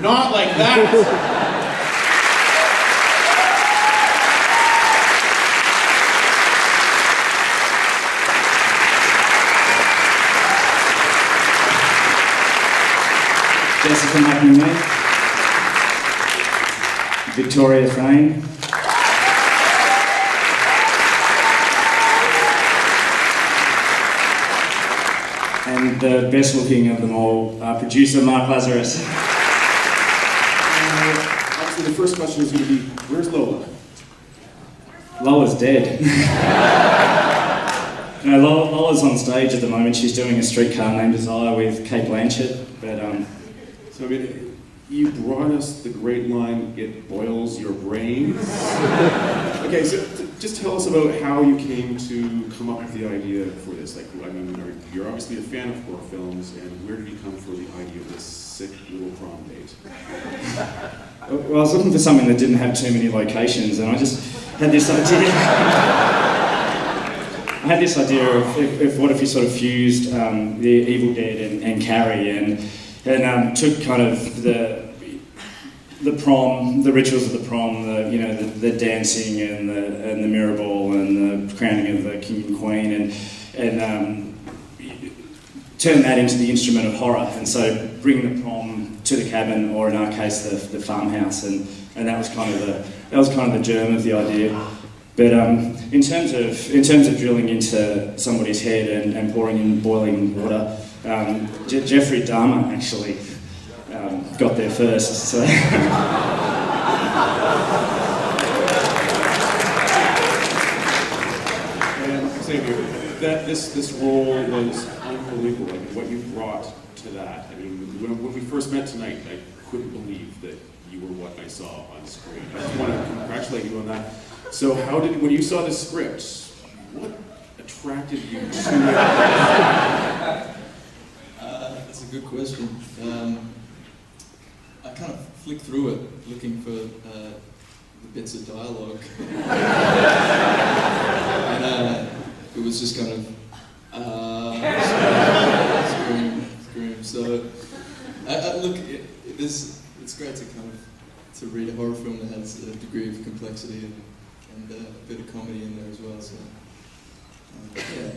Not like that! Jessica McNamee, Victoria Frayne, and the best looking of them all, producer Mark Lazarus. Obviously the first question is going to be, where's Lola? Lola's dead. No, Lola's on stage at the moment. She's doing A Streetcar Named Desire with Kate Blanchett, but So I mean, you brought us the great line, "It boils your brains." Okay, so just tell us about how you came to come up with the idea for this. Like, I mean, you're obviously a fan of horror films, and where did you come for the idea of this sick little prom date? Well, I was looking for something that didn't have too many locations, and I just had this idea. I had this idea of what if you sort of fused the Evil Dead and Carrie, and took kind of the prom, the rituals of the prom, the dancing and the mirror ball and the crowning of the king and queen, and turn that into the instrument of horror. And so bring the prom to the cabin, or in our case, the farmhouse, and that was kind of the germ of the idea. But in terms of drilling into somebody's head and pouring in boiling water, Jeffrey Dahmer actually got there first. So. Same here. That this role was unbelievable. Like what you brought to that. I mean, when we first met tonight, I couldn't believe that you were what I saw on screen. I just want to congratulate you on that. So, when you saw the script, what attracted you to it? That's a good question. I kind of flicked through it looking for the bits of dialogue. And it was just kind of scream. So, look, it's great to kind of to read a horror film that has a degree of complexity and a bit of comedy in there as well. So, yeah.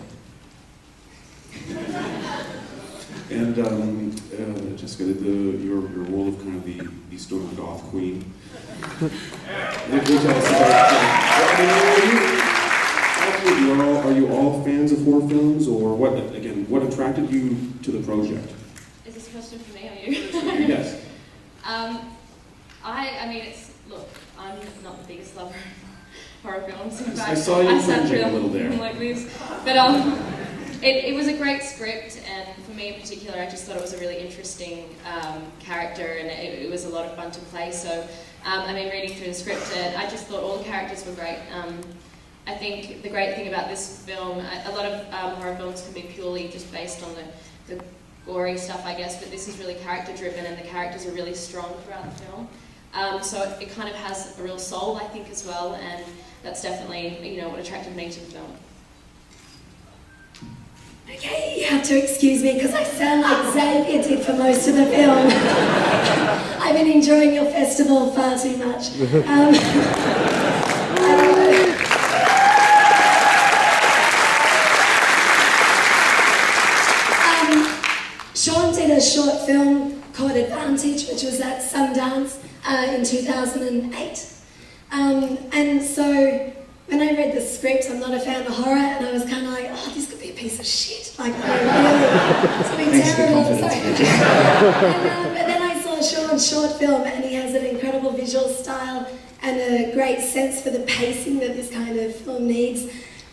And Jessica, your role of kind of the stoner goth queen. What can you tell us about? Are you all fans of horror films, or what attracted you to the project? Is this a question for me? Are you? Yes. I mean, look, I'm not the biggest lover of horror films. In fact, I saw you sat through a little there. like this, but it was a great script, and for me in particular, I just thought it was a really interesting character, and it was a lot of fun to play. So, I mean, reading through the script, I just thought all the characters were great. I think the great thing about this film, a lot of horror films can be purely just based on the gory stuff, I guess, but this is really character-driven, and the characters are really strong throughout the film. So it kind of has a real soul, I think, as well, and that's definitely, what attracted me to the film. Okay, you have to excuse me because I sound like Xavier did for most of the film. I've been enjoying your festival far too much. Sean did a short film called Advantage, which was at Sundance in 2008. And so when I read the script, I'm not a fan of horror, and I was kind of like, oh, this could be a piece of shit. Like, it's going to be terrible. But then I saw Sean's short film, and he has an incredible visual style and a great sense for the pacing that this kind of film needs.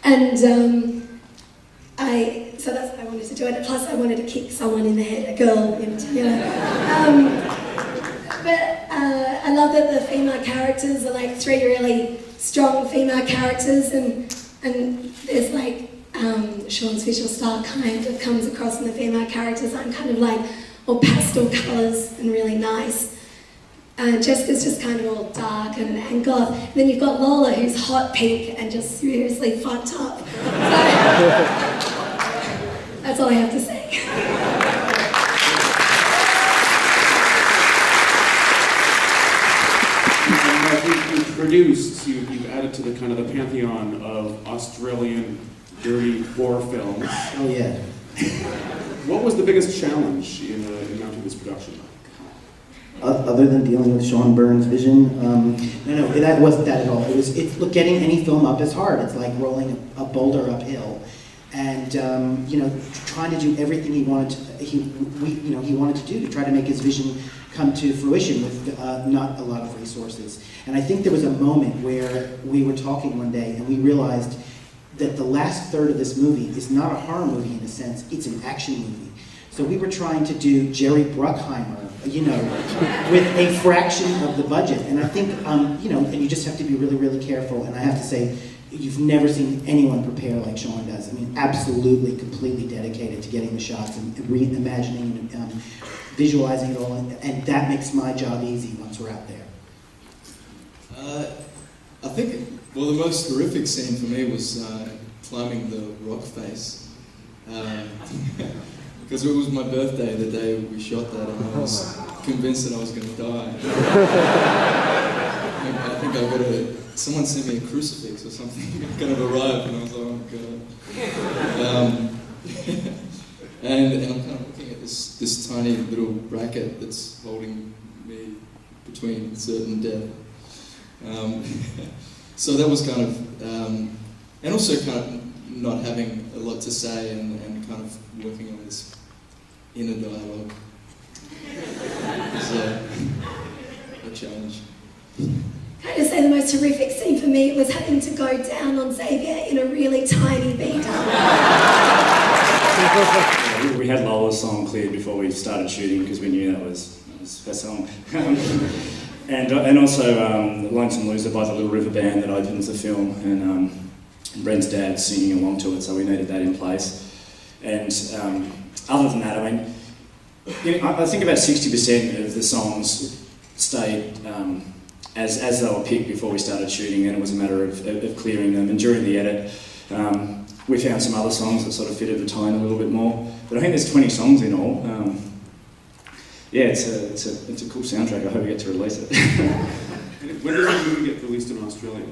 And so that's why I wanted to do it. Plus, I wanted to kick someone in the head, a girl in particular. But I love that the female characters are like three really strong female characters, and there's like Sean's visual style kind of comes across in the female characters. I'm kind of like all pastel colours and really nice. Jessica's just kind of all dark and goth. And then you've got Lola, who's hot pink and just seriously fucked up. So, that's all I have to say. produced, you've added to the kind of the pantheon of Australian dirty horror films. Oh yeah. What was the biggest challenge in mounting this production? Other than dealing with Sean Byrne's vision, no, that wasn't that at all. Look, getting any film up is hard. It's like rolling a boulder uphill, and trying to do everything he wanted to do to try to make his vision come to fruition with not a lot of resources. And I think there was a moment where we were talking one day and we realized that the last third of this movie is not a horror movie in a sense, it's an action movie. So we were trying to do Jerry Bruckheimer, with a fraction of the budget. And I think, and you just have to be really, really careful. And I have to say, you've never seen anyone prepare like Sean does. I mean, absolutely, completely dedicated to getting the shots and reimagining and visualizing it all. And that makes my job easy once we're out there. I think, well, the most horrific scene for me was climbing the rock face. Because it was my birthday the day we shot that, and I was convinced that I was going to die. I think I got someone sent me a crucifix or something kind of arrived, and I was like, oh god. And I'm kind of looking at this tiny little bracket that's holding me between certain death. So that was kind of, and also kind of not having a lot to say and kind of working on this inner dialogue. It's a challenge. Can I just say the most horrific scene for me was having to go down on Xavier in a really tiny beater. We had Lola's song cleared before we started shooting because we knew that was her song. And also Lonesome Loser by the Little River Band that opens the film, and Brent's dad singing along to it, so we needed that in place. And other than that, I mean, I think about 60% of the songs stayed as they were picked before we started shooting, and it was a matter of clearing them. And during the edit, we found some other songs that sort of fitted the tone a little bit more. But I think there's 20 songs in all. Yeah, it's a cool soundtrack. I hope we get to release it. When does the movie get released in Australia?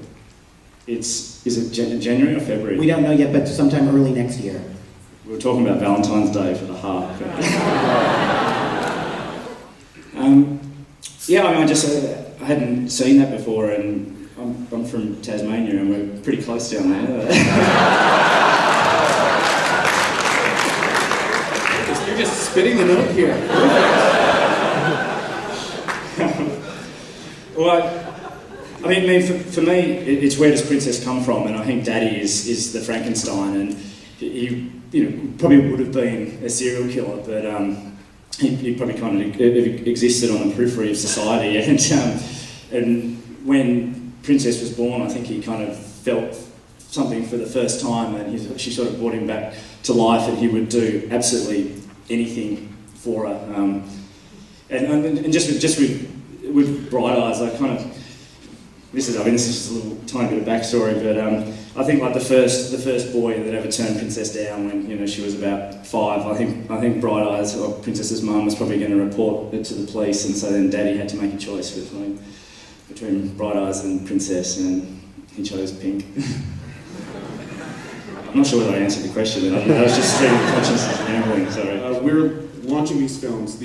Is it January or February? We don't know yet, but sometime early next year. We were talking about Valentine's Day for the heart. Yeah, I mean, I hadn't seen that before, and I'm from Tasmania, and we're pretty close down there. You're just spitting the note here. Well, I mean, for me, it's where does Princess come from, and I think Daddy is the Frankenstein, and he, probably would have been a serial killer, but he probably kind of existed on the periphery of society, and when Princess was born, I think he kind of felt something for the first time, and she sort of brought him back to life, and he would do absolutely anything for her, and just with Bright Eyes, I kind of. This is just a little tiny bit of backstory, but I think like the first boy that ever turned Princess down when she was about 5. I think Bright Eyes, or Princess's mum, was probably going to report it to the police, and so then Daddy had to make a choice between Bright Eyes and Princess, and he chose Pink. I'm not sure whether I answered the question, but I was just streaming consciousness and gambling. Sorry. We're launching these films.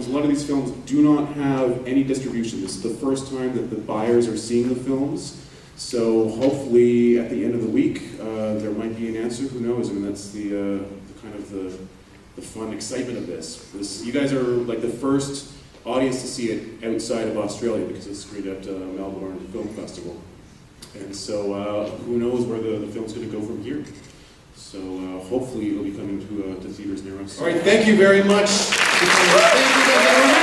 A lot of these films do not have any distribution. This is the first time that the buyers are seeing the films. So hopefully at the end of the week, there might be an answer. Who knows? I mean, that's the kind of the fun excitement of this. You guys are like the first audience to see it outside of Australia because it's screened at Melbourne Film Festival. And so who knows where the film's going to go from here. So hopefully it'll be coming to theaters near us. All right, thank you very much. Thank you guys, everyone.